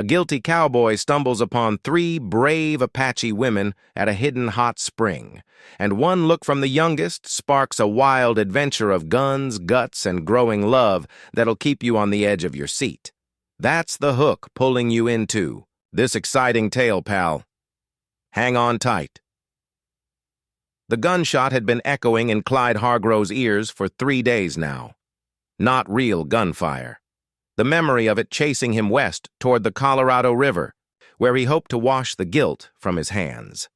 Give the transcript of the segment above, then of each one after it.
a guilty cowboy stumbles upon three brave Apache women at a hidden hot spring, and one look from the youngest sparks a wild adventure of guns, guts, and growing love that'll keep you on the edge of your seat. That's the hook pulling you into this exciting tale, pal. Hang on tight. The gunshot had been echoing in Clyde Hargrove's ears for 3 days now. Not real gunfire. The memory of it chasing him west toward the Colorado River, where he hoped to wash the guilt from his hands.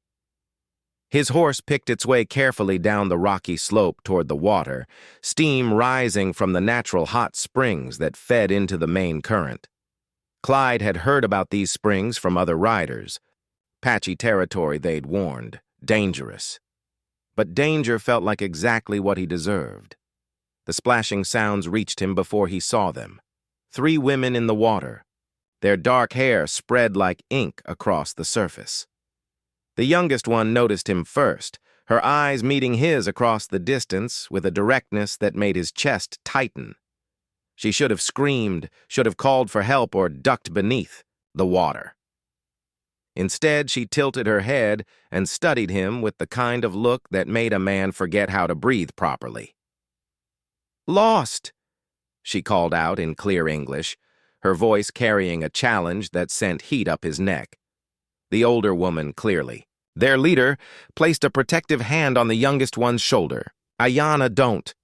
His horse picked its way carefully down the rocky slope toward the water, steam rising from the natural hot springs that fed into the main current. Clyde had heard about these springs from other riders. Apache territory, they'd warned. Dangerous. But danger felt like exactly what he deserved. The splashing sounds reached him before he saw them. 3 women in the water, their dark hair spread like ink across the surface. The youngest one noticed him first, her eyes meeting his across the distance with a directness that made his chest tighten. She should have screamed, should have called for help, or ducked beneath the water. Instead, she tilted her head and studied him with the kind of look that made a man forget how to breathe properly. "Lost!" she called out in clear English, her voice carrying a challenge that sent heat up his neck. The older woman, clearly, their leader, placed a protective hand on the youngest one's shoulder. "Ayanna, don't."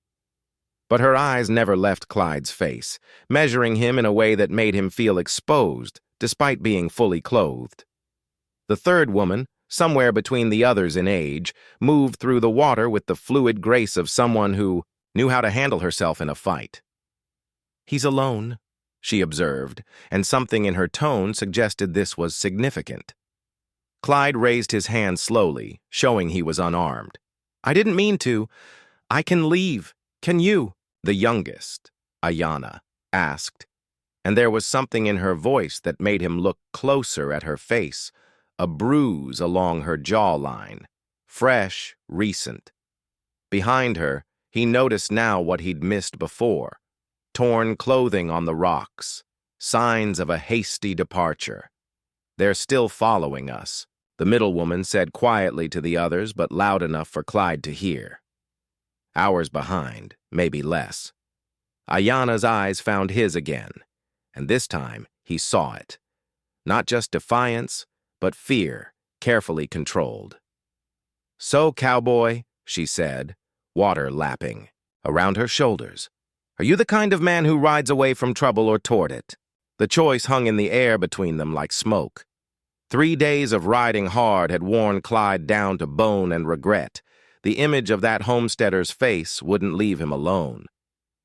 But her eyes never left Clyde's face, measuring him in a way that made him feel exposed, despite being fully clothed. The third woman, somewhere between the others in age, moved through the water with the fluid grace of someone who knew how to handle herself in a fight. "He's alone," she observed, and something in her tone suggested this was significant. Clyde raised his hand slowly, showing he was unarmed. "I didn't mean to. I can leave. Can you?" the youngest, Ayanna, asked, and there was something in her voice that made him look closer at her face, a bruise along her jawline, fresh, recent. Behind her, he noticed now what he'd missed before. Torn clothing on the rocks, signs of a hasty departure. "They're still following us," the middle woman said quietly to the others, but loud enough for Clyde to hear. Hours behind, maybe less. Ayanna's eyes found his again, and this time he saw it. Not just defiance, but fear, carefully controlled. "So, cowboy," she said, water lapping around her shoulders. "Are you the kind of man who rides away from trouble or toward it?" The choice hung in the air between them like smoke. 3 days of riding hard had worn Clyde down to bone and regret. The image of that homesteader's face wouldn't leave him alone.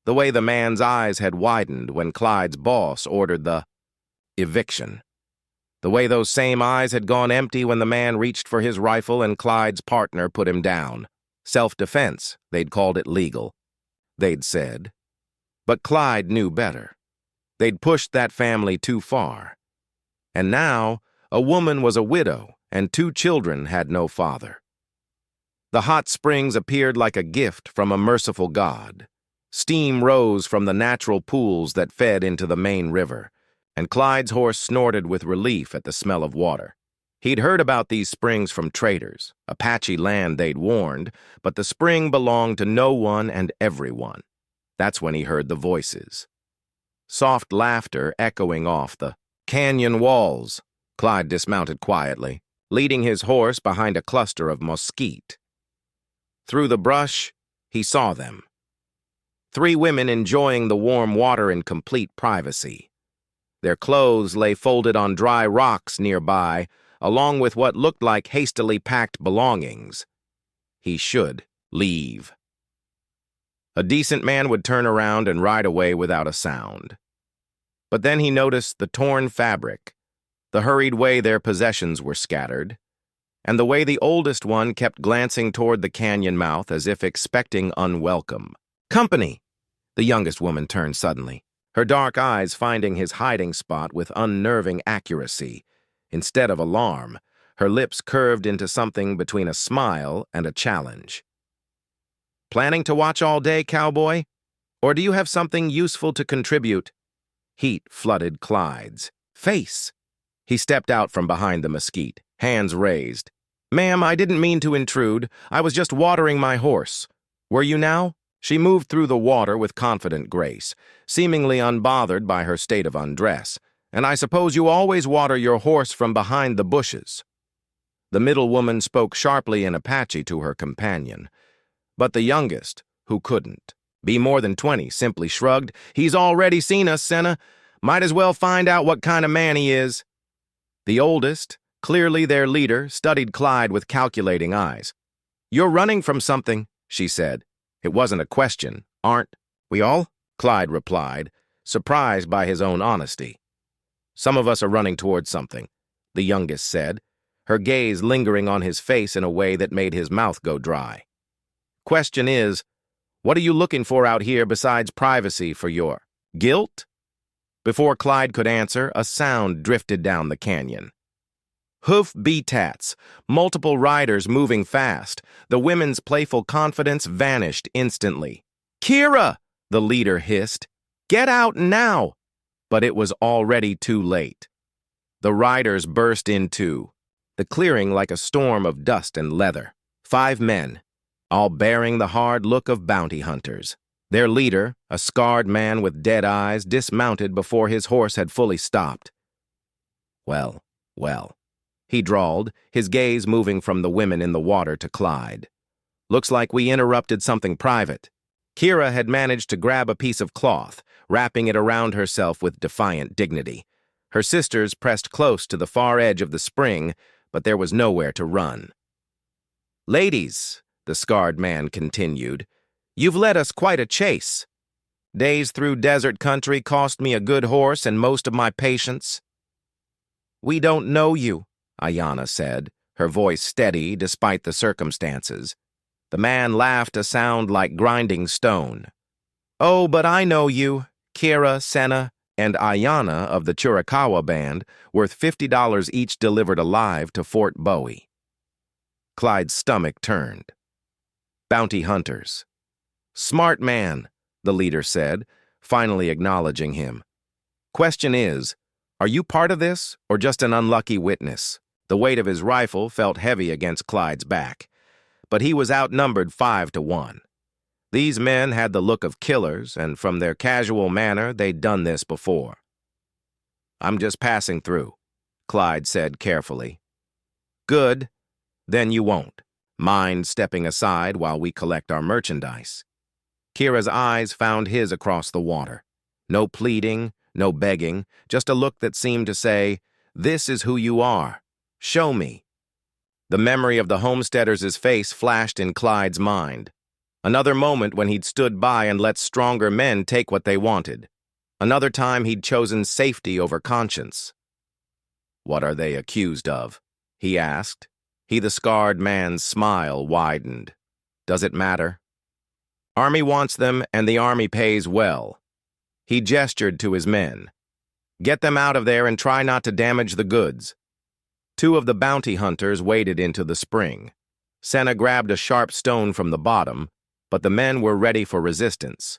The way the man's eyes had widened when Clyde's boss ordered the eviction. The way those same eyes had gone empty when the man reached for his rifle and Clyde's partner put him down. Self-defense, they'd called it legal. They'd said. But Clyde knew better. They'd pushed that family too far. And now, a woman was a widow, and 2 children had no father. The hot springs appeared like a gift from a merciful God. Steam rose from the natural pools that fed into the main river, and Clyde's horse snorted with relief at the smell of water. He'd heard about these springs from traders, Apache land they'd warned, but the spring belonged to no one and everyone. That's when he heard the voices. Soft laughter echoing off the canyon walls. Clyde dismounted quietly, leading his horse behind a cluster of mesquite. Through the brush, he saw them. 3 women enjoying the warm water in complete privacy. Their clothes lay folded on dry rocks nearby, along with what looked like hastily packed belongings. He should leave. A decent man would turn around and ride away without a sound. But then he noticed the torn fabric, the hurried way their possessions were scattered, and the way the oldest one kept glancing toward the canyon mouth as if expecting unwelcome. "Company!" The youngest woman turned suddenly, her dark eyes finding his hiding spot with unnerving accuracy. Instead of alarm, her lips curved into something between a smile and a challenge. "Planning to watch all day, cowboy? Or do you have something useful to contribute?" Heat flooded Clyde's face. He stepped out from behind the mesquite, hands raised. "Ma'am, I didn't mean to intrude. I was just watering my horse. Were you now?" She moved through the water with confident grace, seemingly unbothered by her state of undress. "And I suppose you always water your horse from behind the bushes." The middle woman spoke sharply in Apache to her companion. But the youngest, who couldn't be more than 20, simply shrugged. "He's already seen us, Senna. Might as well find out what kind of man he is." The oldest, clearly their leader, studied Clyde with calculating eyes. "You're running from something," she said. It wasn't a question. "Aren't we all?" Clyde replied, surprised by his own honesty. "Some of us are running towards something," the youngest said, her gaze lingering on his face in a way that made his mouth go dry. "Question is, what are you looking for out here besides privacy for your guilt?" Before Clyde could answer, a sound drifted down the canyon. Hoof beats, multiple riders moving fast. The women's playful confidence vanished instantly. "Kira!" the leader hissed. "Get out now!" But it was already too late. The riders burst into the clearing like a storm of dust and leather. 5 men, all bearing the hard look of bounty hunters. Their leader, a scarred man with dead eyes, dismounted before his horse had fully stopped. "Well, well," he drawled, his gaze moving from the women in the water to Clyde. "Looks like we interrupted something private." Kira had managed to grab a piece of cloth, wrapping it around herself with defiant dignity. Her sisters pressed close to the far edge of the spring, but there was nowhere to run. "Ladies," the scarred man continued, "you've led us quite a chase. Days through desert country cost me a good horse and most of my patience." "We don't know you," Ayanna said, her voice steady despite the circumstances. The man laughed a sound like grinding stone. "Oh, but I know you, Kira, Senna, and Ayanna of the Chiricahua band, worth $50 each delivered alive to Fort Bowie." Clyde's stomach turned. "Bounty hunters." "Smart man," the leader said, finally acknowledging him. "Question is, are you part of this or just an unlucky witness?" The weight of his rifle felt heavy against Clyde's back, but he was outnumbered 5-1. These men had the look of killers, and from their casual manner, they'd done this before. "I'm just passing through," Clyde said carefully. "Good. Then you won't mind stepping aside while we collect our merchandise." Kira's eyes found his across the water. No pleading, no begging, just a look that seemed to say, "This is who you are. Show me." The memory of the homesteader's face flashed in Clyde's mind. Another moment when he'd stood by and let stronger men take what they wanted. Another time he'd chosen safety over conscience. "What are they accused of?" he asked. The scarred man's smile widened. "Does it matter? Army wants them, and the Army pays well." He gestured to his men. "Get them out of there and try not to damage the goods." 2 of the bounty hunters waded into the spring. Senna grabbed a sharp stone from the bottom, but the men were ready for resistance.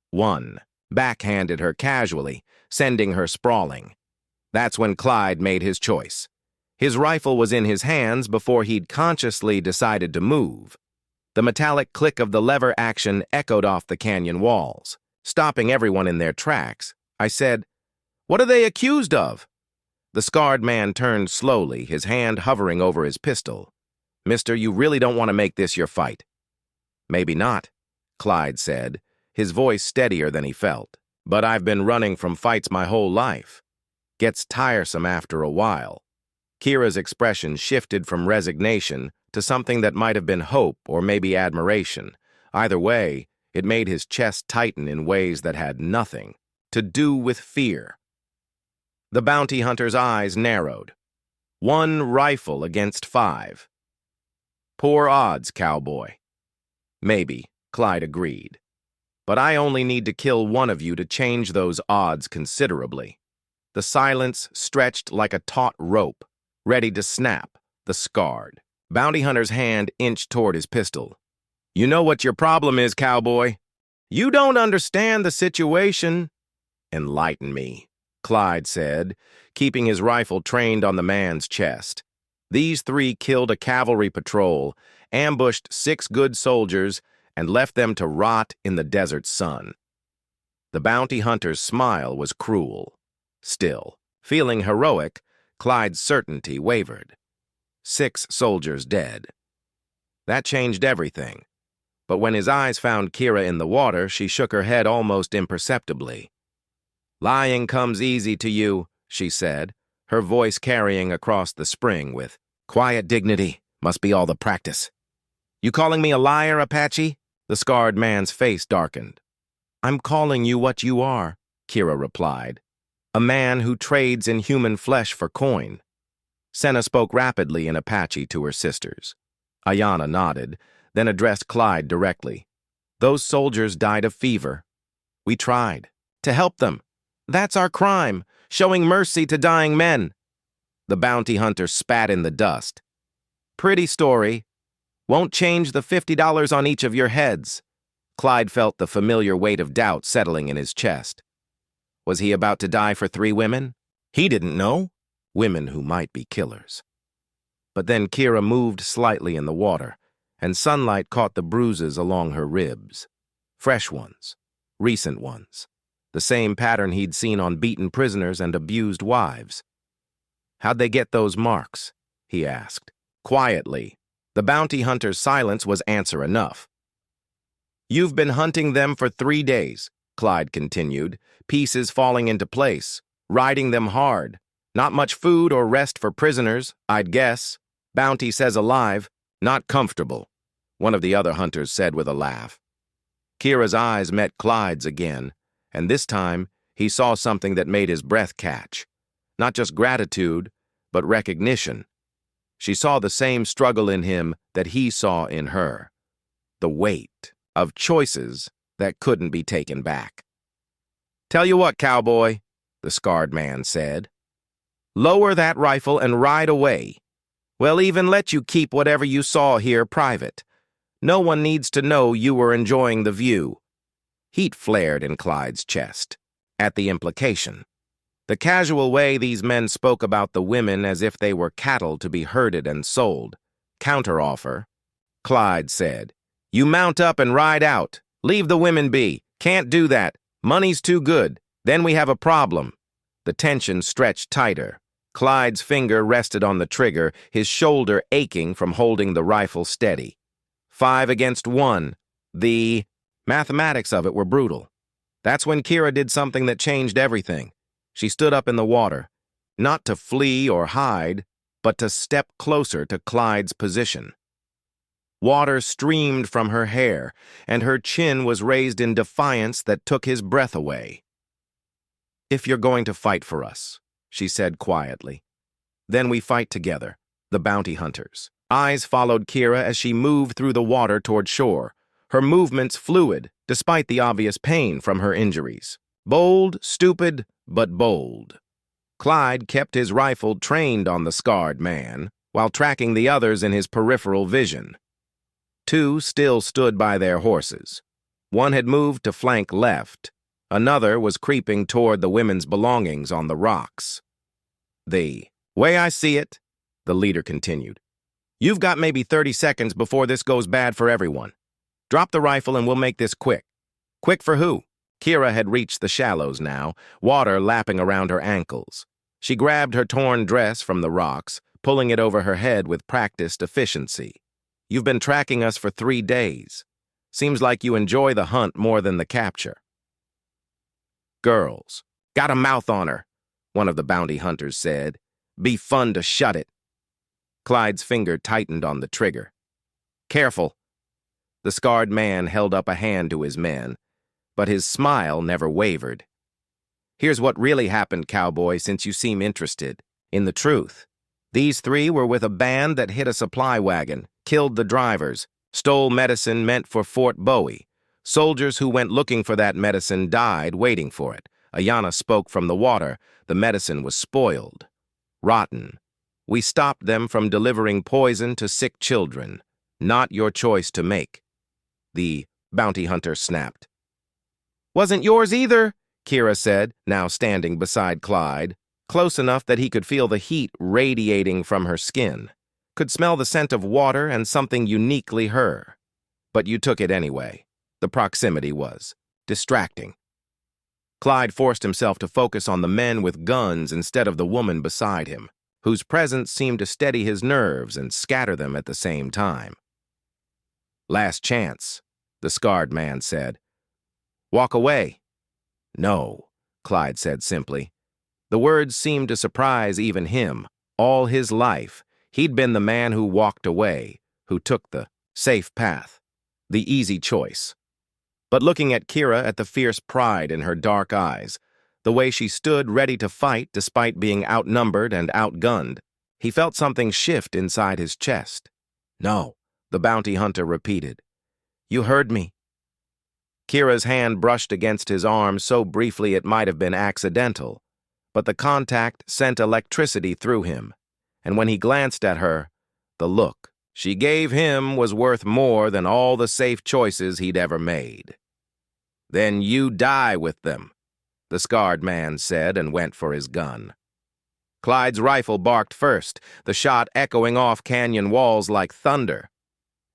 One backhanded her casually, sending her sprawling. That's when Clyde made his choice. His rifle was in his hands before he'd consciously decided to move. The metallic click of the lever action echoed off the canyon walls. Stopping everyone in their tracks, I said, "What are they accused of?" The scarred man turned slowly, his hand hovering over his pistol. "Mister, you really don't want to make this your fight." "Maybe not," Clyde said, his voice steadier than he felt. "But I've been running from fights my whole life. Gets tiresome after a while." Kira's expression shifted from resignation to something that might have been hope or maybe admiration. Either way, it made his chest tighten in ways that had nothing to do with fear. The bounty hunter's eyes narrowed. 1 rifle against 5. Poor odds, Cowboy. "Maybe," Clyde agreed. "But I only need to kill one of you to change those odds considerably." The silence stretched like a taut rope, ready to snap, the scarred. Bounty hunter's hand inched toward his pistol. "You know what your problem is, Cowboy. You don't understand the situation." "Enlighten me." Clyde said, keeping his rifle trained on the man's chest. These three killed a cavalry patrol, ambushed 6 good soldiers, and left them to rot in the desert sun. The bounty hunter's smile was cruel. Still, feeling heroic, Clyde's certainty wavered. 6 soldiers dead. That changed everything. But when his eyes found Kira in the water, she shook her head almost imperceptibly. "Lying comes easy to you," she said, her voice carrying across the spring with quiet dignity. "Must be all the practice." "You calling me a liar, Apache?" The scarred man's face darkened. "I'm calling you what you are," Kira replied. "A man who trades in human flesh for coin." Senna spoke rapidly in Apache to her sisters. Ayanna nodded, then addressed Clyde directly. "Those soldiers died of fever. We tried to help them. That's our crime, showing mercy to dying men." The bounty hunter spat in the dust. "Pretty story. Won't change the $50 on each of your heads." Clyde felt the familiar weight of doubt settling in his chest. Was he about to die for 3 women? He didn't know. Women who might be killers. But then Kira moved slightly in the water, and sunlight caught the bruises along her ribs. Fresh ones. Recent ones. The same pattern he'd seen on beaten prisoners and abused wives. "How'd they get those marks?" he asked. Quietly. The bounty hunter's silence was answer enough. "You've been hunting them for 3 days," Clyde continued, pieces falling into place, riding them hard. "Not much food or rest for prisoners, I'd guess. Bounty says alive, not comfortable," one of the other hunters said with a laugh. Kira's eyes met Clyde's again, and this time he saw something that made his breath catch. Not just gratitude, but recognition. She saw the same struggle in him that he saw in her. The weight of choices that couldn't be taken back. "Tell you what, Cowboy," the scarred man said. "Lower that rifle and ride away. We'll even let you keep whatever you saw here private. No one needs to know you were enjoying the view." Heat flared in Clyde's chest at the implication. The casual way these men spoke about the women as if they were cattle to be herded and sold. Counteroffer. Clyde said, "You mount up and ride out. Leave the women be. Can't do that. Money's too good. Then we have a problem." The tension stretched tighter. Clyde's finger rested on the trigger, his shoulder aching from holding the rifle steady. 5 against 1. The mathematics of it were brutal. That's when Kira did something that changed everything. She stood up in the water, not to flee or hide, but to step closer to Clyde's position. Water streamed from her hair, and her chin was raised in defiance that took his breath away. "If you're going to fight for us," she said quietly, "then we fight together, the bounty hunters." Eyes followed Kira as she moved through the water toward shore, her movements fluid, despite the obvious pain from her injuries. Bold, stupid, but bold. Clyde kept his rifle trained on the scarred man, while tracking the others in his peripheral vision. 2 still stood by their horses. One had moved to flank left. Another was creeping toward the women's belongings on the rocks. "The way I see it," the leader continued, "you've got maybe 30 seconds before this goes bad for everyone. Drop the rifle and we'll make this quick." Quick for who? Kira had reached the shallows now, water lapping around her ankles. She grabbed her torn dress from the rocks, pulling it over her head with practiced efficiency. "You've been tracking us for 3 days. Seems like you enjoy the hunt more than the capture." "Girls. Got a mouth on her," one of the bounty hunters said. "Be fun to shut it." Clyde's finger tightened on the trigger. "Careful." The scarred man held up a hand to his men, but his smile never wavered. "Here's what really happened, Cowboy, since you seem interested in the truth. These 3 were with a band that hit a supply wagon, killed the drivers, stole medicine meant for Fort Bowie. Soldiers who went looking for that medicine died waiting for it. Ayanna spoke from the water. The medicine was spoiled. Rotten. We stopped them from delivering poison to sick children. Not your choice to make." The bounty hunter snapped. "Wasn't yours either," Kira said, now standing beside Clyde, close enough that he could feel the heat radiating from her skin, could smell the scent of water and something uniquely her. But you took it anyway. The proximity was distracting. Clyde forced himself to focus on the men with guns instead of the woman beside him, whose presence seemed to steady his nerves and scatter them at the same time. "Last chance," the scarred man said. "Walk away." "No," Clyde said simply. The words seemed to surprise even him. All his life, he'd been the man who walked away, who took the safe path, the easy choice. But looking at Kira, at the fierce pride in her dark eyes, the way she stood ready to fight despite being outnumbered and outgunned, he felt something shift inside his chest. "No," the bounty hunter repeated. "You heard me." Kira's hand brushed against his arm so briefly it might have been accidental, but the contact sent electricity through him, and when he glanced at her, the look she gave him was worth more than all the safe choices he'd ever made. "Then you die with them," the scarred man said and went for his gun. Clyde's rifle barked first, the shot echoing off canyon walls like thunder.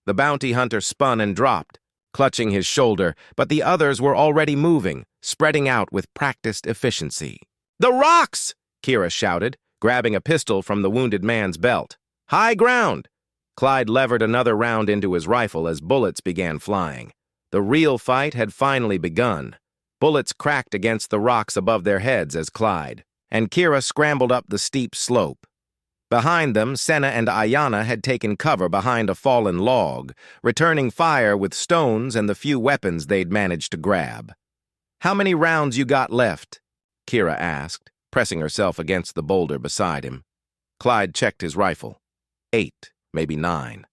The bounty hunter spun and dropped, clutching his shoulder, but the others were already moving, spreading out with practiced efficiency. "The rocks!" Kira shouted, grabbing a pistol from the wounded man's belt. "High ground!" Clyde levered another round into his rifle as bullets began flying. The real fight had finally begun. Bullets cracked against the rocks above their heads as Clyde, and Kira scrambled up the steep slope. Behind them, Senna and Ayana had taken cover behind a fallen log, returning fire with stones and the few weapons they'd managed to grab. "How many rounds you got left?" Kira asked, pressing herself against the boulder beside him. Clyde checked his rifle. 8, maybe 9.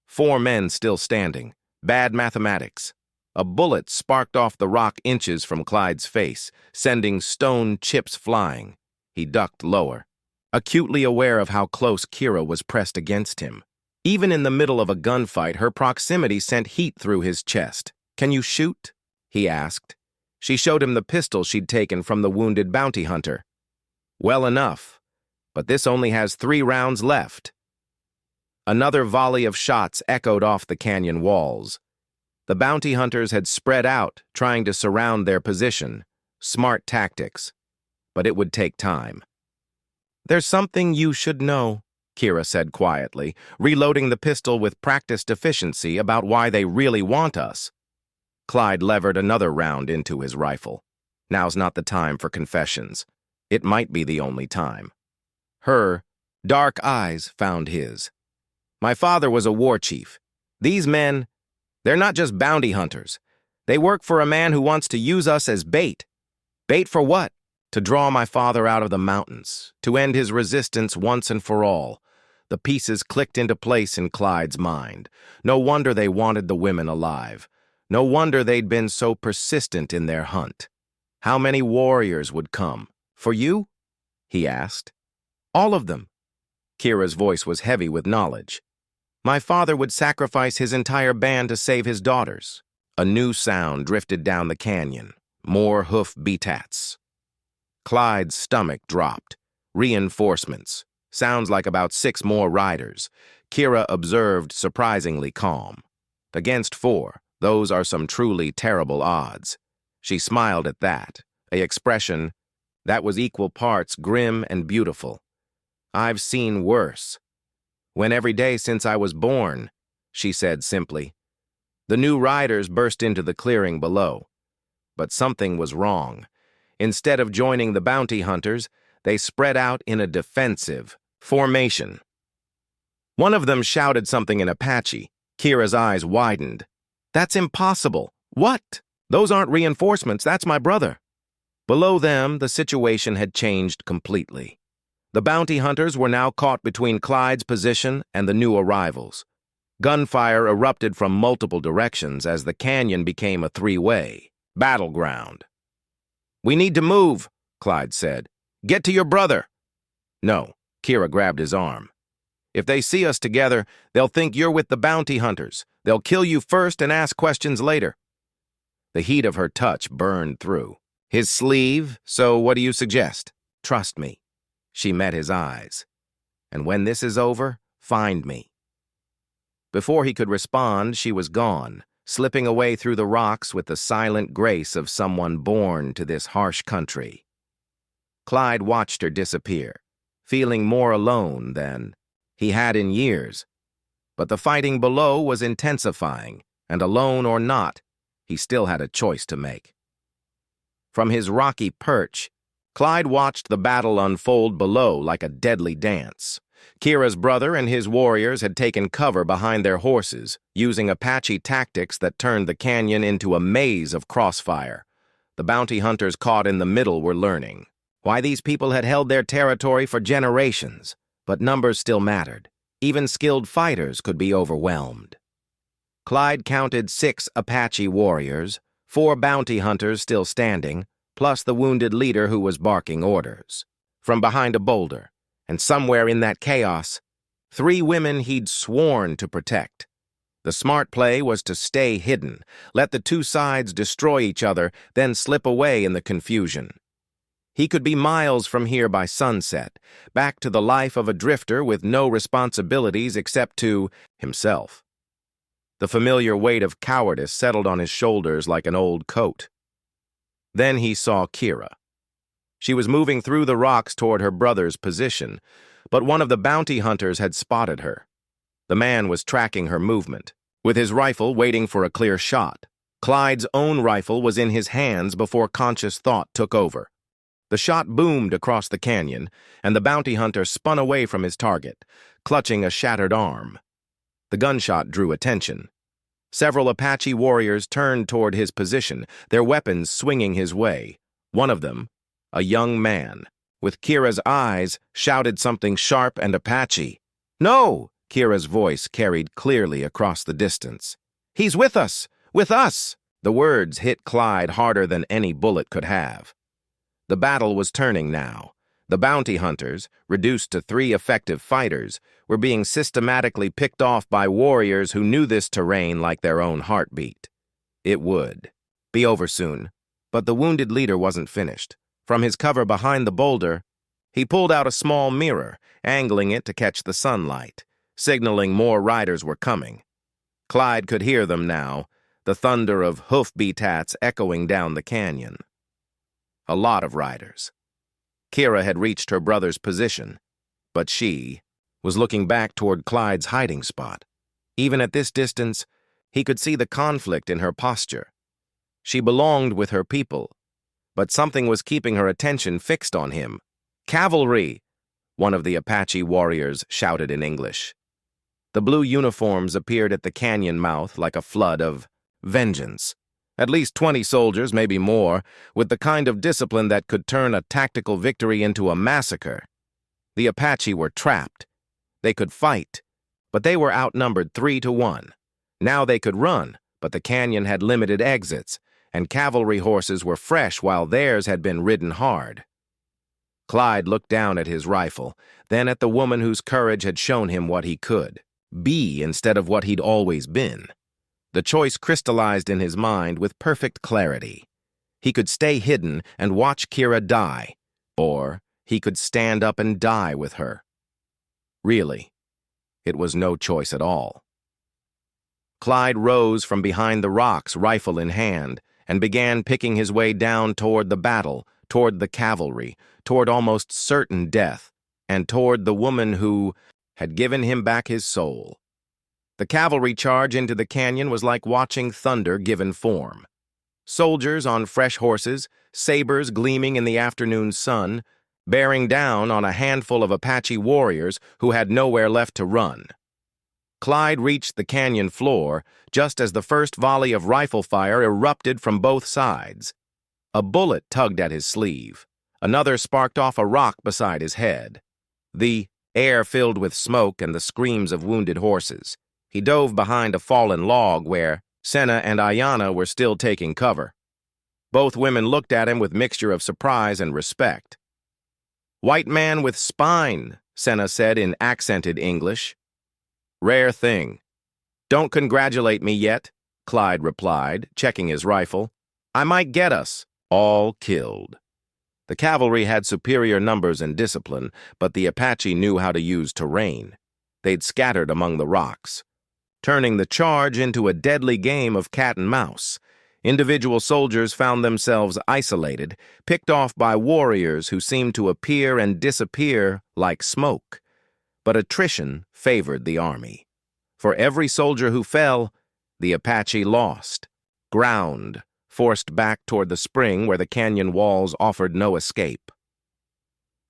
4 men still standing. Bad mathematics. A bullet sparked off the rock inches from Clyde's face, sending stone chips flying. He ducked lower, acutely aware of how close Kira was pressed against him. Even in the middle of a gunfight, her proximity sent heat through his chest. "Can you shoot?" he asked. She showed him the pistol she'd taken from the wounded bounty hunter. "Well enough, but this only has 3 rounds left." Another volley of shots echoed off the canyon walls. The bounty hunters had spread out, trying to surround their position. Smart tactics. But it would take time. "There's something you should know," Kira said quietly, reloading the pistol with practiced efficiency about why they really want us. Clyde levered another round into his rifle. Now's not the time for confessions. It might be the only time. Her dark eyes found his. "My father was a war chief. These men, they're not just bounty hunters. They work for a man who wants to use us as bait. Bait for what? To draw my father out of the mountains, to end his resistance once and for all." The pieces clicked into place in Clyde's mind. No wonder they wanted the women alive. No wonder they'd been so persistent in their hunt. "How many warriors would come? For you?" he asked. "All of them." Kira's voice was heavy with knowledge. "My father would sacrifice his entire band to save his daughters." A new sound drifted down the canyon. More hoof beats. Clyde's stomach dropped. Reinforcements. Sounds like about 6 more riders. Kira observed, surprisingly calm. Against 4, those are some truly terrible odds. She smiled at that, an expression that was equal parts grim and beautiful. "I've seen worse. When every day since I was born," she said simply. The new riders burst into the clearing below. But something was wrong. Instead of joining the bounty hunters, they spread out in a defensive formation. One of them shouted something in Apache. Kira's eyes widened. "That's impossible. What? Those aren't reinforcements. That's my brother." Below them, the situation had changed completely. The bounty hunters were now caught between Clyde's position and the new arrivals. Gunfire erupted from multiple directions as the canyon became a 3-way battleground. "We need to move," Clyde said. "Get to your brother." "No," Kira grabbed his arm. "If they see us together, they'll think you're with the bounty hunters. They'll kill you first and ask questions later." The heat of her touch burned through. His sleeve, so what do you suggest? Trust me. She met his eyes. And when this is over, find me. Before he could respond, she was gone, slipping away through the rocks with the silent grace of someone born to this harsh country. Clyde watched her disappear, feeling more alone than he had in years. But the fighting below was intensifying, and alone or not, he still had a choice to make. From his rocky perch, Clyde watched the battle unfold below like a deadly dance. Kira's brother and his warriors had taken cover behind their horses, using Apache tactics that turned the canyon into a maze of crossfire. The bounty hunters caught in the middle were learning why these people had held their territory for generations, but numbers still mattered. Even skilled fighters could be overwhelmed. Clyde counted 6 Apache warriors, 4 bounty hunters still standing, plus the wounded leader who was barking orders. From behind a boulder, and somewhere in that chaos, 3 women he'd sworn to protect. The smart play was to stay hidden, let the 2 sides destroy each other, then slip away in the confusion. He could be miles from here by sunset, back to the life of a drifter with no responsibilities except to himself. The familiar weight of cowardice settled on his shoulders like an old coat. Then he saw Kira. She was moving through the rocks toward her brother's position, but one of the bounty hunters had spotted her. The man was tracking her movement, with his rifle waiting for a clear shot. Clyde's own rifle was in his hands before conscious thought took over. The shot boomed across the canyon, and the bounty hunter spun away from his target, clutching a shattered arm. The gunshot drew attention. Several Apache warriors turned toward his position, their weapons swinging his way. One of them, a young man, with Kira's eyes, shouted something sharp and Apache. "No!" Kira's voice carried clearly across the distance. "He's with us! With us!" The words hit Clyde harder than any bullet could have. The battle was turning now. The bounty hunters, reduced to 3 effective fighters, were being systematically picked off by warriors who knew this terrain like their own heartbeat. It would be over soon, but the wounded leader wasn't finished. From his cover behind the boulder, he pulled out a small mirror, angling it to catch the sunlight, signaling more riders were coming. Clyde could hear them now, the thunder of hoof-beats echoing down the canyon. A lot of riders. Kira had reached her brother's position, but she was looking back toward Clyde's hiding spot. Even at this distance, he could see the conflict in her posture. She belonged with her people, but something was keeping her attention fixed on him. "Cavalry!" one of the Apache warriors shouted in English. The blue uniforms appeared at the canyon mouth like a flood of vengeance. At least 20 soldiers, maybe more, with the kind of discipline that could turn a tactical victory into a massacre. The Apache were trapped. They could fight, but they were outnumbered 3-1. Now they could run, but the canyon had limited exits, and cavalry horses were fresh while theirs had been ridden hard. Clyde looked down at his rifle, then at the woman whose courage had shown him what he could be instead of what he'd always been. The choice crystallized in his mind with perfect clarity. He could stay hidden and watch Kira die, or he could stand up and die with her. Really, it was no choice at all. Clyde rose from behind the rocks, rifle in hand, and began picking his way down toward the battle, toward the cavalry, toward almost certain death, and toward the woman who had given him back his soul. The cavalry charge into the canyon was like watching thunder given form. Soldiers on fresh horses, sabers gleaming in the afternoon sun, bearing down on a handful of Apache warriors who had nowhere left to run. Clyde reached the canyon floor just as the first volley of rifle fire erupted from both sides. A bullet tugged at his sleeve. Another sparked off a rock beside his head. The air filled with smoke and the screams of wounded horses. He dove behind a fallen log where Senna and Ayana were still taking cover. Both women looked at him with mixture of surprise and respect. "White man with spine," Senna said in accented English. "Rare thing." "Don't congratulate me yet," Clyde replied, checking his rifle. "I might get us." all killed. The cavalry had superior numbers and discipline, but the Apache knew how to use terrain. They'd scattered among the rocks, turning the charge into a deadly game of cat and mouse. Individual soldiers found themselves isolated, picked off by warriors who seemed to appear and disappear like smoke. But attrition favored the army. For every soldier who fell, the Apache lost, ground, forced back toward the spring where the canyon walls offered no escape.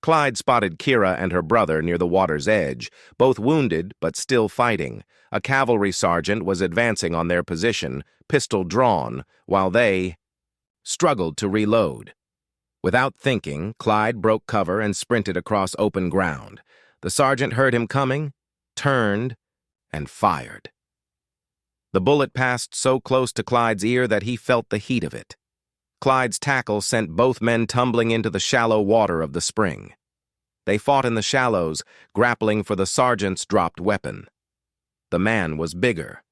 Clyde spotted Kira and her brother near the water's edge, both wounded but still fighting. A cavalry sergeant was advancing on their position, pistol drawn, while they struggled to reload. Without thinking, Clyde broke cover and sprinted across open ground. The sergeant heard him coming, turned, and fired. The bullet passed so close to Clyde's ear that he felt the heat of it. Clyde's tackle sent both men tumbling into the shallow water of the spring. They fought in the shallows, grappling for the sergeant's dropped weapon. The man was bigger,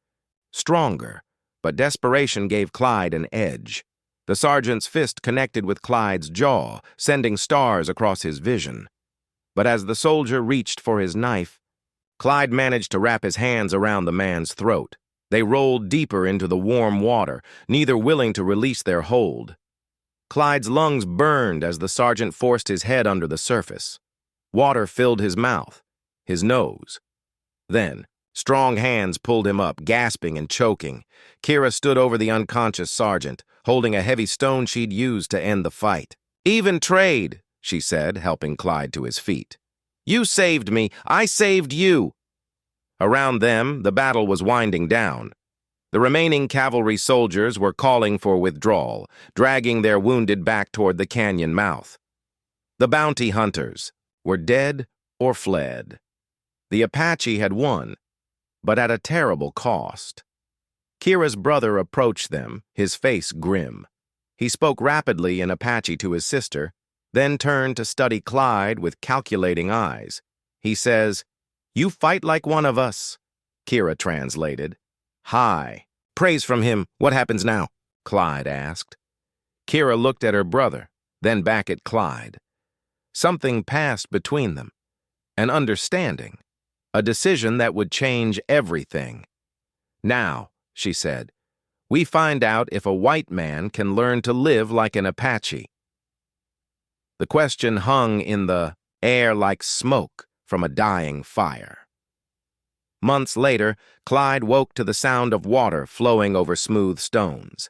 stronger, but desperation gave Clyde an edge. The sergeant's fist connected with Clyde's jaw, sending stars across his vision. But as the soldier reached for his knife, Clyde managed to wrap his hands around the man's throat. They rolled deeper into the warm water, neither willing to release their hold. Clyde's lungs burned as the sergeant forced his head under the surface. Water filled his mouth, his nose. Then, strong hands pulled him up, gasping and choking. Kira stood over the unconscious sergeant, holding a heavy stone she'd used to end the fight. "Even trade," she said, helping Clyde to his feet. "You saved me. I saved you." Around them, the battle was winding down. The remaining cavalry soldiers were calling for withdrawal, dragging their wounded back toward the canyon mouth. The bounty hunters were dead or fled. The Apache had won, but at a terrible cost. Kira's brother approached them, his face grim. He spoke rapidly in Apache to his sister, then turned to study Clyde with calculating eyes. He says, "You fight like one of us," Kira translated. "Hi. Praise from him. What happens now?" Clyde asked. Kira looked at her brother, then back at Clyde. Something passed between them, an understanding, a decision that would change everything. "Now," she said, "we find out if a white man can learn to live like an Apache." The question hung in the air like smoke from a dying fire. Months later, Clyde woke to the sound of water flowing over smooth stones.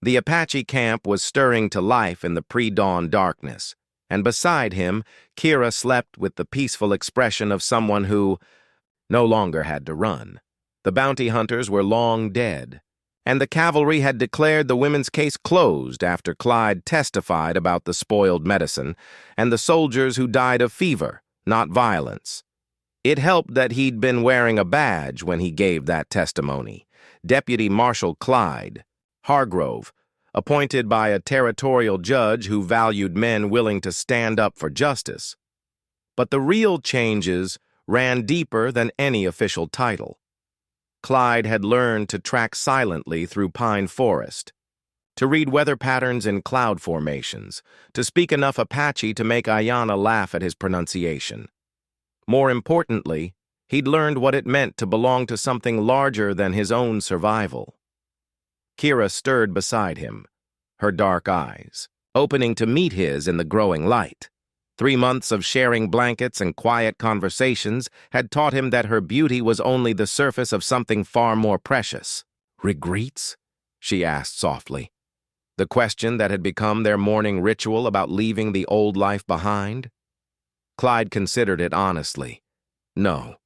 The Apache camp was stirring to life in the pre-dawn darkness, and beside him, Kira slept with the peaceful expression of someone who no longer had to run. The bounty hunters were long dead, and the cavalry had declared the women's case closed after Clyde testified about the spoiled medicine and the soldiers who died of fever, not violence. It helped that he'd been wearing a badge when he gave that testimony. Deputy Marshal Clyde Hargrove, appointed by a territorial judge who valued men willing to stand up for justice. But the real changes ran deeper than any official title. Clyde had learned to track silently through pine forest, to read weather patterns in cloud formations, to speak enough Apache to make Ayanna laugh at his pronunciation. More importantly, he'd learned what it meant to belong to something larger than his own survival. Kira stirred beside him, her dark eyes opening to meet his in the growing light. 3 months of sharing blankets and quiet conversations had taught him that her beauty was only the surface of something far more precious. "Regrets?" she asked softly. The question that had become their morning ritual about leaving the old life behind. Clyde considered it honestly. No.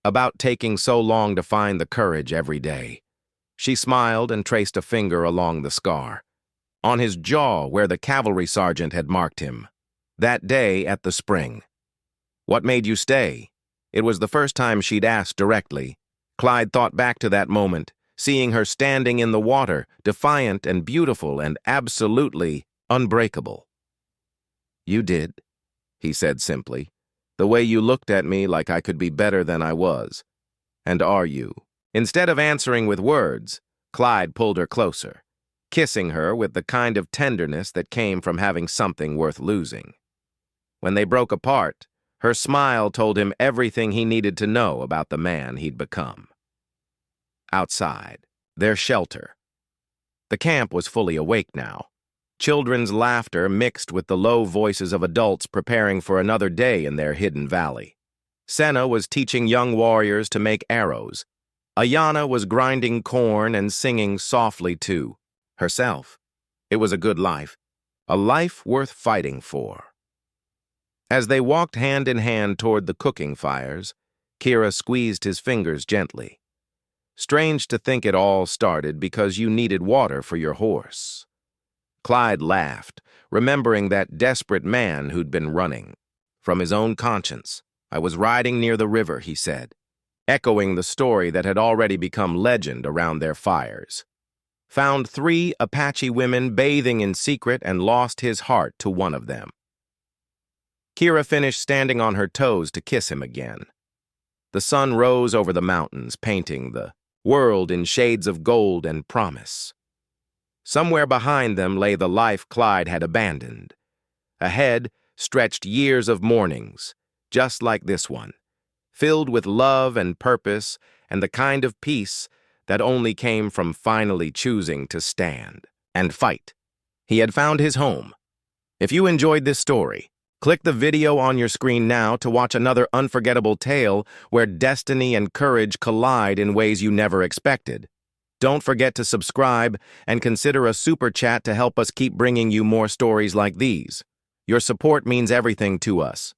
About taking so long to find the courage every day. She smiled and traced a finger along the scar, on his jaw where the cavalry sergeant had marked him. That day at the spring. "What made you stay?" It was the first time she'd asked directly. Clyde thought back to that moment, seeing her standing in the water, defiant and beautiful and absolutely unbreakable. "You did," he said simply, "the way you looked at me like I could be better than I was. And are you?" Instead of answering with words, Clyde pulled her closer. kissing her with the kind of tenderness that came from having something worth losing. When they broke apart, her smile told him everything he needed to know about the man he'd become. Outside, their shelter. The camp was fully awake now. Children's laughter mixed with the low voices of adults preparing for another day in their hidden valley. Senna was teaching young warriors to make arrows. Ayana was grinding corn and singing softly too, herself. It was a good life, a life worth fighting for. As they walked hand in hand toward the cooking fires, Kira squeezed his fingers gently. Strange to think it all started because you needed water for your horse. Clyde laughed, remembering that desperate man who'd been running. From his own conscience, I was riding near the river, he said, echoing the story that had already become legend around their fires. Found 3 Apache women bathing in secret and lost his heart to one of them. Kira finished standing on her toes to kiss him again. The sun rose over the mountains, painting the world in shades of gold and promise. Somewhere behind them lay the life Clyde had abandoned. Ahead stretched years of mornings, just like this one, filled with love and purpose and the kind of peace that only came from finally choosing to stand and fight. He had found his home. If you enjoyed this story, click the video on your screen now to watch another unforgettable tale where destiny and courage collide in ways you never expected. Don't forget to subscribe and consider a super chat to help us keep bringing you more stories like these. Your support means everything to us.